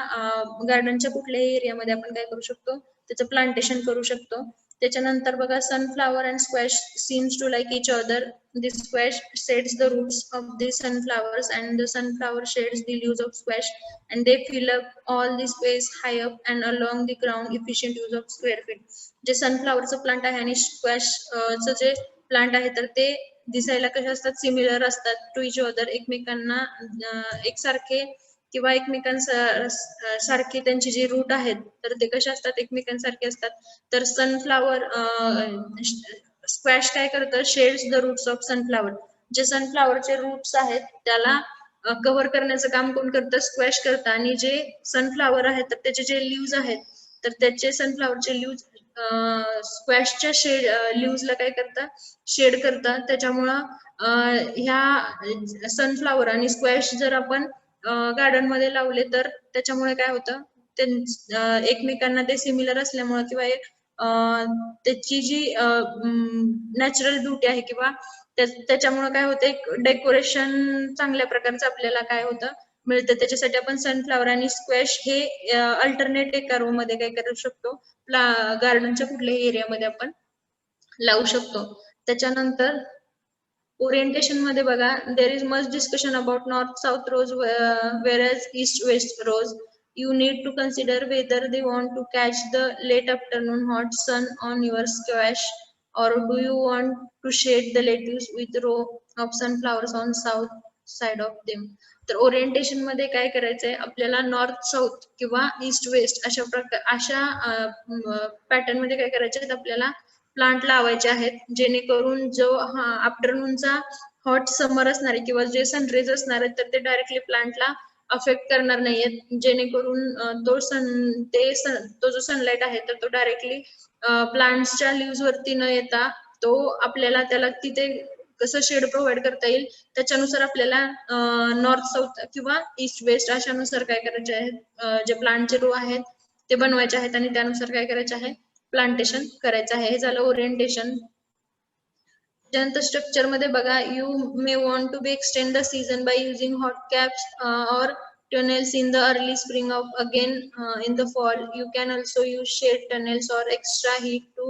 गार्डनच्या कुठल्याही एरियामध्ये आपण काय करू शकतो, त्याचं प्लांटेशन करू शकतो. त्याच्यानंतर बघा, sunflower and squash seems to like each other. The squash shades the roots of the sunflowers and the sunflower shades the leaves of squash, and they fill up all the space high up and along the ground. Efficient use of square feet. जे सनफ्लावरचं plant आहे आणि squash चं जे plant आहे तर ते दिसायला कसे असतात, सिमिलर असतात टू इच अदर, एकमेकांना एकसारखे किंवा एकमेकांसारखे त्यांचे जे रूट आहेत तर ते कसे असतात, एकमेकांसारखे असतात. तर सनफ्लावर स्क्वॅश काय करतं, shades the roots of sunflower. जे सनफ्लावरचे रूट्स आहेत त्याला कव्हर करण्याचं काम कोण करतं, स्क्वॅश करतं. आणि जे सनफ्लावर आहेत तर त्याचे जे लिव्ज आहेत तर त्याचे सनफ्लावरचे लिव्ज स्क्वॅशच्या लिव्जला काय करतात, शेड करतात. त्याच्यामुळं ह्या सनफ्लावर आणि स्क्वॅश जर आपण गार्डन मध्ये लावले तर त्याच्यामुळे काय होतं, एकमेकांना ते सिमिलर असल्यामुळे किंवा त्याची जी नॅचरल ब्युटी आहे किंवा त्याच्यामुळे काय होतं, एक डेकोरेशन चांगल्या प्रकारचं आपल्याला काय होतं, मिळतं. त्याच्यासाठी आपण सनफ्लावर आणि स्क्वॅश हे अल्टरनेट एका रो मध्ये काय करू शकतो, गार्डनच्या कुठल्याही एरियामध्ये आपण लावू शकतो. त्याच्यानंतर ओरिएंटेशन मध्ये बघा, there is much discussion about north south rows whereas east west rows. You need to consider whether they want to catch the late afternoon hot sun on your squash, or do you want to shade the lettuce with row of sunflowers on south side of them. तर orientation मध्ये काय करायचंय, आपल्याला north south किंवा east west अशा pattern मध्ये काय करायचे, आपल्याला प्लांट लावायचे आहेत, जेणेकरून जो आफ्टरनूनचा हॉट समर असणार आहे किंवा जे सनरेज असणार आहेत तर ते डायरेक्टली प्लांटला अफेक्ट करणार नाहीयेत, जेणेकरून तो जो सनलाईट आहे तर तो डायरेक्टली प्लांट्सच्या लिव्ज वरती न येता तो आपल्याला त्याला तिथे कसं शेड प्रोव्हाइड करता येईल त्याच्यानुसार आपल्याला नॉर्थ साऊथ किंवा ईस्ट वेस्ट अशानुसार काय करायचे आहेत, जे प्लांटचे रो आहेत ते बनवायचे आहेत आणि त्यानुसार काय करायचे आहे, प्लांटेशन करायचं आहे. हे झालं ओरिएंटेशन. त्यानंतर स्ट्रक्चर मध्ये बघा, you may want to be extend the season by using hot caps और tunnels in the early spring of again in the fall. You can also use shade tunnels or extra heat to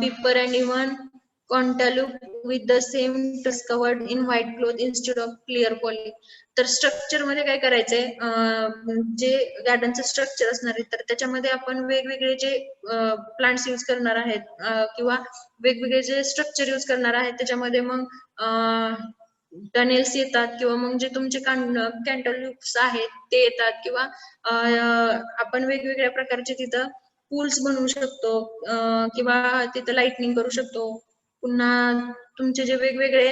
pepper and even cantaloupe with the same truss covered in white cloth instead of clear poly. तर structure मध्ये काय करायचंय, जे गार्डनचं structure असणार आहे तर त्याच्यामध्ये आपण वेगवेगळे जे प्लांट्स यूज करणार आहेत किंवा वेगवेगळे जे स्ट्रक्चर यूज करणार आहेत त्याच्यामध्ये मग टनेल्स येतात किंवा मग जे तुमचे कॅन्टलूप्स आहेत ते येतात किंवा आपण वेगवेगळ्या प्रकारचे तिथं पूल्स बनवू शकतो किंवा तिथं लाइटनिंग करू शकतो. पुन्हा तुमचे जे वेगवेगळे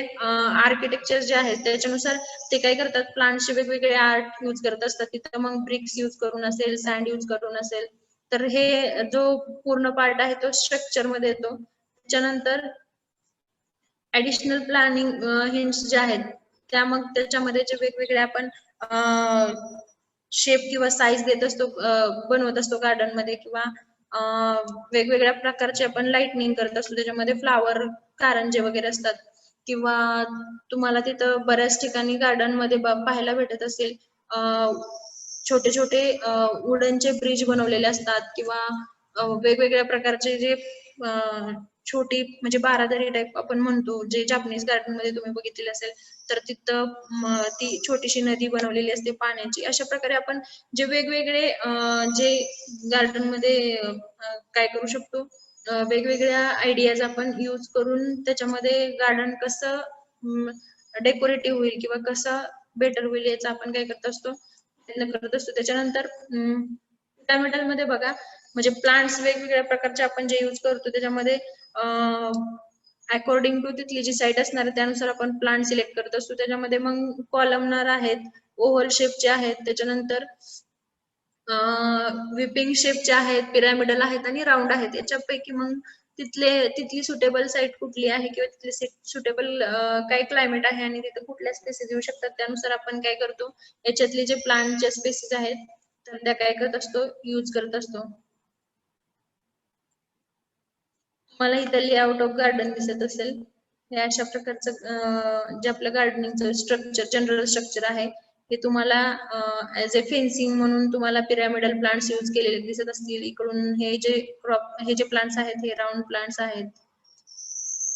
आर्किटेक्चर जे आहेत त्याच्यानुसार ते काय करतात, प्लांटचे वेगवेगळे आर्ट यूज करत असतात. तिथं मग ब्रिक्स यूज करून असेल, सँड यूज करून असेल, तर हे जो पूर्ण पार्ट आहे तो स्ट्रक्चर मध्ये येतो. त्याच्यानंतर ऍडिशनल प्लॅनिंग हिंट्स जे आहेत त्या मग त्याच्यामध्ये जे वेगवेगळे आपण शेप किंवा साईज देत असतो, बनवत असतो गार्डन मध्ये किंवा वेगवेगळ्या प्रकारचे आपण लाइटनिंग करत असतो. त्याच्यामध्ये फ्लावर कारंजे वगैरे असतात किंवा तुम्हाला तिथं बऱ्याच ठिकाणी गार्डन मध्ये पाहायला भेटत असेल छोटे छोटे वुडनचे ब्रिज बनवलेले असतात किंवा वेगवेगळ्या प्रकारचे जे छोटी म्हणजे बारादरी टाइप आपण म्हणतो, जे जापनीज गार्डन मध्ये तुम्ही बघितलेले असेल तर तिथं ती छोटीशी नदी बनवलेली असते पाण्याची. अशा प्रकारे आपण जे वेगवेगळे जे गार्डन मध्ये काय करू शकतो, वेगवेगळ्या आयडियाज आपण यूज करून त्याच्यामध्ये गार्डन कसं डेकोरेटिव्ह होईल किंवा कसं बेटर होईल याचा आपण काय करत असतो, प्रयत्न करत असतो. त्याच्यानंतर पिरामिडल मध्ये बघा, म्हणजे प्लांट्स वेगवेगळ्या प्रकारचे आपण जे यूज करतो त्याच्यामध्ये अकॉर्डिंग टू तिथली जी साईट असणार त्यानुसार आपण प्लांट सिलेक्ट करत असतो. त्याच्यामध्ये मग कॉलमनर आहेत, ओव्हल शेपचे आहेत, त्याच्यानंतर विपिंग शेपचे आहेत, पिरामिडल आहेत आणि राऊंड आहेत. याच्यापैकी मग तिथली सुटेबल साईट कुठली आहे किंवा तिथली सुटेबल काय क्लायमेट आहे आणि तिथे कुठल्या स्पेसिस येऊ शकतात त्यानुसार आपण काय करतो, याच्यातले जे प्लांटचे स्पेसिस आहेत तर त्या काय करत असतो, यूज करत असतो. मला इथं लेआउट ऑफ गार्डन दिसत असेल, हे अशा प्रकारचं जे आपलं गार्डनिंगचं स्ट्रक्चर, जनरल स्ट्रक्चर आहे हे तुम्हाला ऍज अ फेन्सिंग म्हणून तुम्हाला पिरामिडल प्लांट्स यूज केलेले दिसत असतील. इकडून हे जे प्लांट्स आहेत हे राऊंड प्लांट्स आहेत.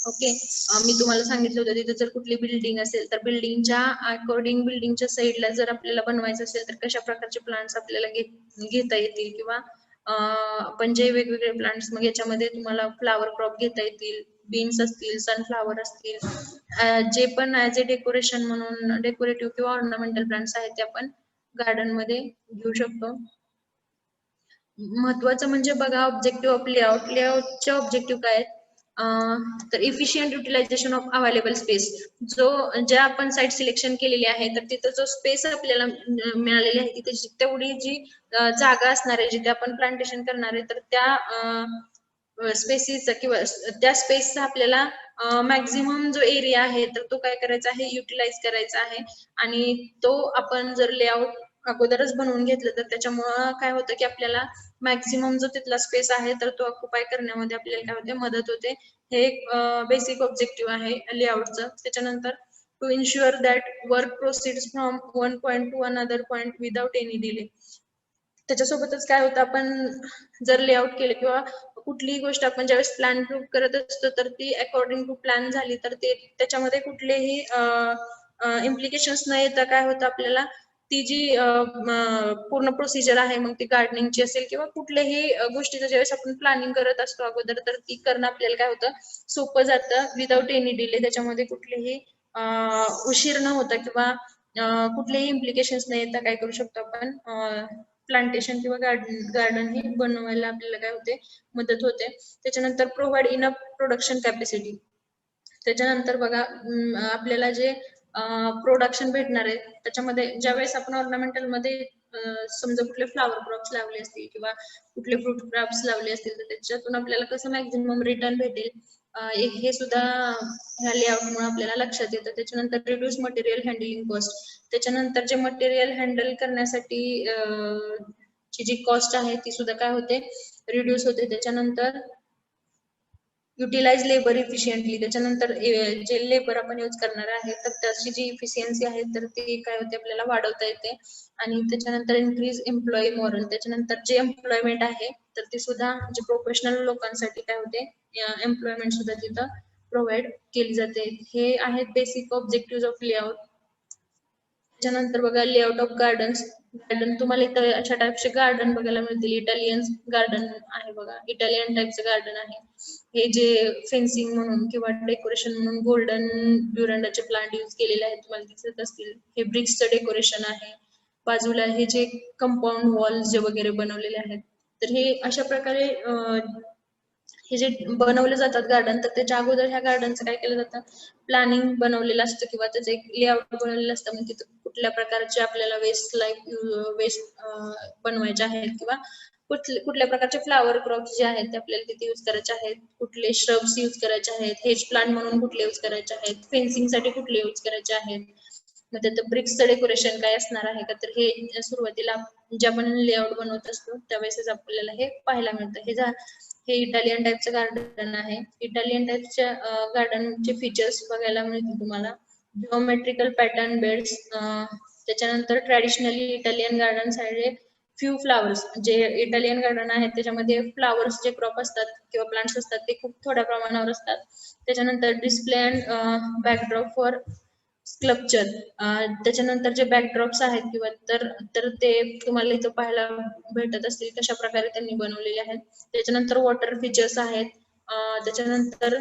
ओके, मी तुम्हाला सांगितलं होतं तिथे जर कुठली बिल्डिंग असेल तर बिल्डिंगच्या अकॉर्डिंग बिल्डिंगच्या साईडला जर आपल्याला बनवायचं असेल तर कशा प्रकारचे प्लांट्स आपल्याला घेता येतील किंवा आपण जे वेगवेगळे प्लांट्स मग याच्यामध्ये तुम्हाला फ्लावर क्रॉप घेता येतील, बीन्स असतील, सनफ्लावर असतील, जे पण ऍज अ डेकोरेशन म्हणून डेकोरेटिव्ह किंवा ऑर्नामेंटल प्लांट्स आहेत ते आपण गार्डन मध्ये घेऊ शकतो. महत्वाचं म्हणजे बघा ऑब्जेक्टिव्ह ऑफ लेआउटचे ऑब्जेक्टिव्ह काय आहेत, तर efficient utilization of available space. ज्या आपण साईट सिलेक्शन केलेली आहे तर तिथं जो स्पेस आपल्याला मिळालेली आहे तिथे तेवढी जी जागा असणार आहे जिथे आपण प्लांटेशन करणार आहे तर त्या स्पेसिसचा किंवा त्या स्पेसचा आपल्याला मॅक्झिमम जो एरिया आहे तर तो काय करायचा आहे, युटिलाइज करायचा आहे. आणि तो आपण जर लेआउट अगोदरच बनवून घेतलं तर त्याच्यामुळं काय होतं की आपल्याला मॅक्झिमम जो तिथला स्पेस आहे तर तो ऑक्युपाय करण्यामध्ये आपल्याला काय होते, मदत होते. हे एक बेसिक ऑब्जेक्टिव्ह आहे लेआउटचं. त्याच्यानंतर to ensure that work proceeds from one point to another point without any delay. त्याच्यासोबतच काय होतं, आपण जर लेआउट केलं किंवा कुठलीही गोष्ट आपण ज्यावेळेस प्लॅन करत असतो तर ती अकॉर्डिंग टू प्लॅन झाली तर ते त्याच्यामध्ये कुठलेही इम्प्लिकेशन्स न येता काय होतं, आपल्याला ती जी पूर्ण प्रोसिजर आहे मग ती गार्डनिंगची असेल किंवा कुठल्याही गोष्टीचं ज्यावेळेस आपण प्लॅनिंग करत असतो अगोदर तर ती करणं आपल्याला काय होतं, सोपं जातं विदाउट एनी डिले. त्याच्यामध्ये कुठलेही उशीर न होता किंवा कुठलेही इम्प्लिकेशन्स न येता काय करू शकतो आपण, प्लांटेशन किंवा गार्डन हे बनवायला आपल्याला काय होते, मदत होते. त्याच्यानंतर प्रोव्हाइड इनफ प्रोडक्शन कॅपॅसिटी. त्याच्यानंतर बघा आपल्याला जे प्रोडक्शन भेटणार आहे त्याच्यामध्ये ज्यावेळेस आपण ऑर्नामेंटल मध्ये समजा कुठले फ्लावर क्रॉप्स लावले असतील किंवा कुठले फ्रूट क्रॉप्स लावले असतील तर त्याच्यातून आपल्याला कसं मॅक्झिमम रिटर्न भेटेल हे सुद्धा ह्या लेआउटमुळे आपल्याला लक्षात येतं. त्याच्यानंतर रिड्यूस मटेरियल हँडलिंग कॉस्ट. त्याच्यानंतर जे मटेरियल हँडल करण्यासाठी ची जी कॉस्ट आहे ती सुद्धा काय होते, रिड्यूस होते. त्याच्यानंतर युटिलाइज लेबर इफिशियंटली, त्याच्यानंतर जे लेबर आपण यूज करणार आहे तर त्याची जी इफिशियन्सी आहे तर ती काय होते आपल्याला वाढवता येते. आणि त्याच्यानंतर इन्क्रीज एम्प्लॉई मॉरल, त्याच्यानंतर जे एम्प्लॉयमेंट आहे तर ती सुद्धा जे प्रोफेशनल लोकांसाठी काय होते, एम्प्लॉयमेंट सुद्धा तिथं प्रोव्हाइड केली जाते. हे आहेत बेसिक ऑब्जेक्टिव्ह ऑफ लेआउट. त्याच्यानंतर बघा लेआउट ऑफ गार्डन्स. गार्डन तुम्हाला इथं अशा टाईपचे गार्डन बघायला मिळतील. इटालियन गार्डन आहे बघा, इटालियन टाईपचं गार्डन आहे हे, जे फेन्सिंग म्हणून किंवा डेकोरेशन म्हणून गोल्डन ड्युरंडाचे प्लांट यूज केलेले आहेत, तुम्हाला दिसत असतील. हे ब्रिक्सचं डेकोरेशन आहे. बाजूला हे जे कंपाऊंड वॉल्स जे वगैरे बनवलेले आहेत, तर हे अशा प्रकारे हे जे बनवले जातात गार्डन, तर त्याच्या अगोदर ह्या गार्डनचं काय केलं जातं, प्लॅनिंग बनवलेलं असतं किंवा त्याचं एक लेआउट बनवलेलं असतं. म्हणजे तिथं कुठल्या प्रकारचे आपल्याला वेस्ट बनवायचे आहेत किंवा कुठल्या प्रकारचे फ्लावर क्रॉप्स जे आहेत ते आपल्याला तिथे यूज करायचे आहेत, कुठले श्रब्स यूज करायचे आहेत, हेज प्लांट म्हणून कुठले यूज करायचे आहेत, फेन्सिंग साठी कुठले यूज करायचे आहेत. मग त्याचं ब्रिक्सचं डेकोरेशन काय असणार आहे का, तर हे सुरुवातीला जे आपण लेआउट बनवत असतो त्यावेळेस आपल्याला हे पाहायला मिळतं. हे इटालियन टाईपचं गार्डन आहे. इटालियन टाईपच्या गार्डनचे फीचर्स बघायला मिळतील तुम्हाला. जिओमेट्रिकल पॅटर्न बेड्स, त्याच्यानंतर ट्रॅडिशनली इटालियन गार्डन्स आहे फ्यू फ्लावर्स. जे इटालियन गार्डन आहे त्याच्यामध्ये फ्लावर्स जे क्रॉप असतात किंवा प्लांट्स असतात ते खूप थोड्या प्रमाणावर असतात. त्याच्यानंतर display and backdrop for sculpture, त्याच्यानंतर जे बॅकड्रॉप्स आहेत किंवा तर ते तुम्हाला इथं पाहायला भेटत असतील कशा प्रकारे त्यांनी बनवलेले आहेत. त्याच्यानंतर वॉटर फीचर्स आहेत. त्याच्यानंतर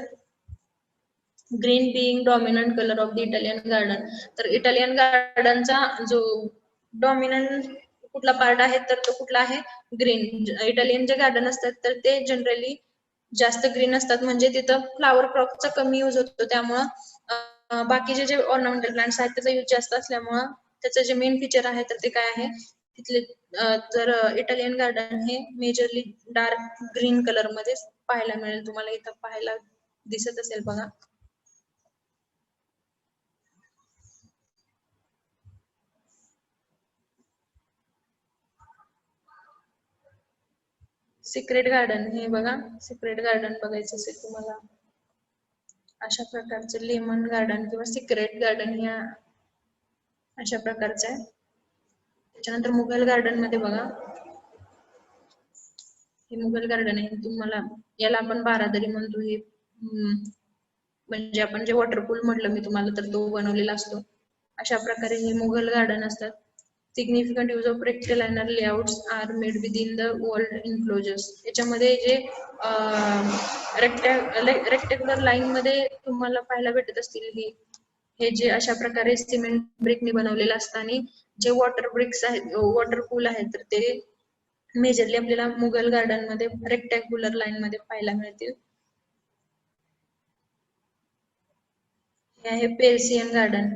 green being dominant colour of the Italian garden. तर इटालियन गार्डनचा जो डॉमिनंट कुठला पार्ट आहे तर तो कुठला आहे, ग्रीन. इटालियन जे गार्डन असतात तर ते जनरली जास्त ग्रीन असतात, म्हणजे तिथं फ्लावर क्रॉपचा कमी यूज होतो. त्यामुळं बाकीचे जे ऑर्नामेंटल प्लांट्स आहेत त्याचा यूज जास्त असल्यामुळं त्याचं जे मेन फीचर आहे तर ते काय आहे तिथले, तर इटालियन गार्डन हे मेजरली डार्क ग्रीन कलर मध्ये पाहायला मिळेल तुम्हाला. इथं पाहायला दिसत असेल बघा. सिक्रेट गार्डन हे बघा, सिक्रेट गार्डन बघायचं असेल तुम्हाला, अशा प्रकारचे लेमन गार्डन किंवा सिक्रेट गार्डन ह्या अशा प्रकारचे आहे. त्याच्यानंतर मुघल गार्डन मध्ये बघा, हे मुघल गार्डन आहे. तुम्हाला याला आपण बारादरी म्हणतो. हे म्हणजे आपण जे वॉटरपूल म्हटलं मी तुम्हाला तर तो बनवलेला असतो. अशा प्रकारे हे मुघल गार्डन असतात. Significant use of rectilinear layouts are made within the walled enclosures. याच्यामध्ये जे रेक्टेक्युलर लाईन मध्ये तुम्हाला पाहायला भेटत असतील हे जे अशा प्रकारे सिमेंट ब्रिकने बनवलेलं असतं. आणि जे वॉटर ब्रिक्स आहेत, वॉटर पूल आहेत, तर ते मेजरली आपल्याला मुघल गार्डन मध्ये रेक्टँग्युलर लाईन मध्ये पाहायला मिळतील. हे आहे पेर्सियन गार्डन.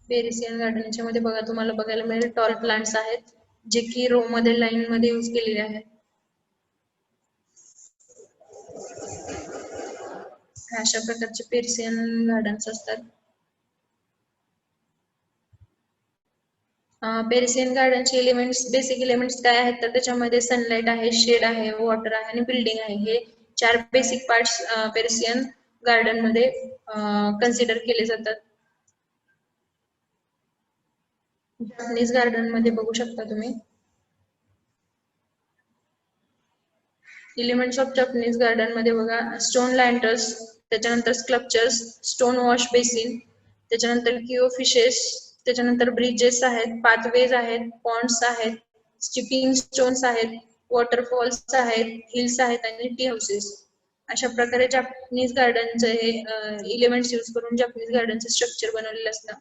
पेरिसियन गार्डन याच्यामध्ये बघा तुम्हाला बघायला मिळेल टॉल प्लांट्स आहेत जे की रो मध्ये लाईन मध्ये यूज केलेले आहेत. अशा प्रकारचे पेरिसियन गार्डन्स असतात. पेरिसियन गार्डनचे एलिमेंट्स, बेसिक एलिमेंट्स काय आहेत तर त्याच्यामध्ये सनलाइट आहे, शेड आहे, वॉटर आहे आणि बिल्डिंग आहे. हे 4 बेसिक पार्ट्स पेरिसियन गार्डन मध्ये कन्सिडर केले जातात. जपनीज गार्डन मध्ये बघू शकता तुम्ही एलिमेंट्स ऑफ जपनीज गार्डन मध्ये बघा, स्टोन लँटर्स, त्याच्यानंतर स्कल्पचर्स, स्टोन वॉश बेसिन, त्याच्यानंतर क्यू फिशेस, त्याच्यानंतर ब्रिजेस आहेत, पाथवेज आहेत, पॉन्ड्स आहेत, स्टिपिंग स्टोन्स आहेत, वॉटरफॉल्स आहेत, हिल्स आहेत आणि टी हाऊसेस. अशा प्रकारे जपनीज गार्डनचे हे एलिमेंट्स यूज करून जपनीज गार्डनचे स्ट्रक्चर बनवलेले असतात.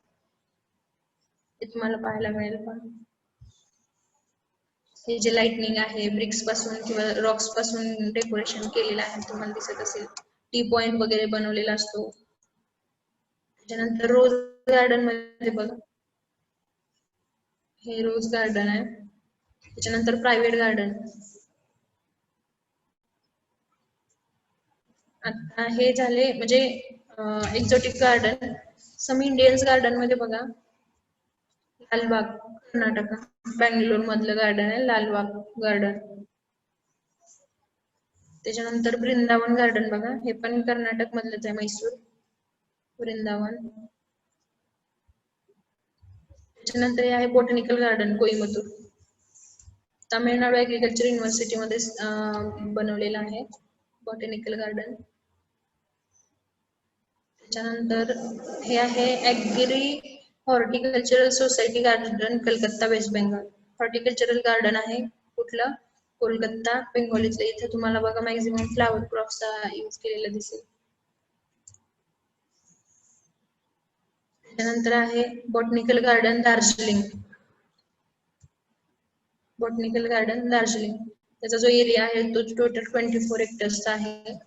हे तुम्हाला पाहायला मिळेल. पण हे जे लाइटनिंग आहे ब्रिक्स पासून किंवा रॉक्स पासून डेकोरेशन केलेलं आहे तुम्हाला दिसत असेल. टी पॉइंट वगैरे बनवलेला असतो. त्याच्यानंतर रोज गार्डन मध्ये बघा, हे रोज गार्डन आहे. त्याच्यानंतर प्रायव्हेट गार्डन. आता हे झाले म्हणजे एक्झॉटिक गार्डन. सम इंडियन्स गार्डन मध्ये बघा, लालबाग, कर्नाटक, बँगलोर मधलं गार्डन आहे लालबाग गार्डन. त्याच्यानंतर वृंदावन गार्डन बघा, हे पण कर्नाटक मधलंच आहे, मैसूर वृंदावन. त्याच्यानंतर हे आहे botanical garden Coimbatore, Tamil Nadu agriculture university मध्ये बनवलेलं आहे बॉटनिकल गार्डन. त्याच्यानंतर हे आहे agri horticultural society garden Calcutta west Bengal. Horticultural garden आहे कुठलं, कोलकाता बेंगॉलीतलं. इथे तुम्हाला बघा मॅक्झिमम फ्लावर क्रॉप्सचा यूज केलेला दिसेल. त्यानंतर आहे botanical garden Darjeeling, botanical garden Darjeeling. त्याचा जो एरिया आहे तो टोटल 24 हेक्टर्सचा आहे.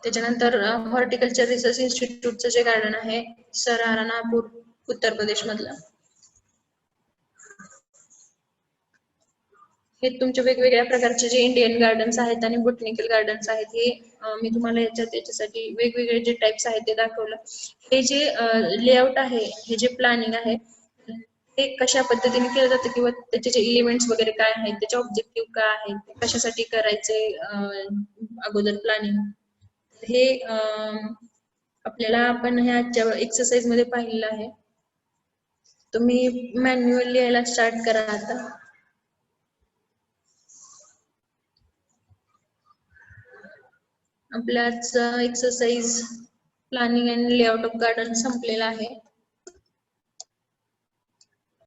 त्याच्यानंतर हॉर्टिकल्चर रिसर्च इन्स्टिट्यूटचं जे गार्डन आहे सहारनपूर उत्तर प्रदेश मधलं. हे तुमचे वेगवेगळ्या प्रकारचे जे इंडियन गार्डन्स आहेत आणि बॉटनिकल गार्डन्स आहेत, हे मी तुम्हाला याच्यासाठी वेगवेगळे जे टाइप्स आहेत ते दाखवलं. हे जे लेआउट आहे, हे जे प्लॅनिंग आहे, हे कशा पद्धतीने केलं जातं किंवा त्याचे जे इलिमेंट्स वगैरे काय आहेत, त्याचे ऑब्जेक्टिव्ह काय आहेत, कशासाठी करायचे अगोदर प्लॅनिंग, हे आपल्याला आपण ह्या आजच्या एक्सरसाइज मध्ये पाहिलेलं आहे. तुम्ही मॅन्युअल लिहायला स्टार्ट करा आता. आपल्याच exercise planning and layout of garden संपलेला आहे.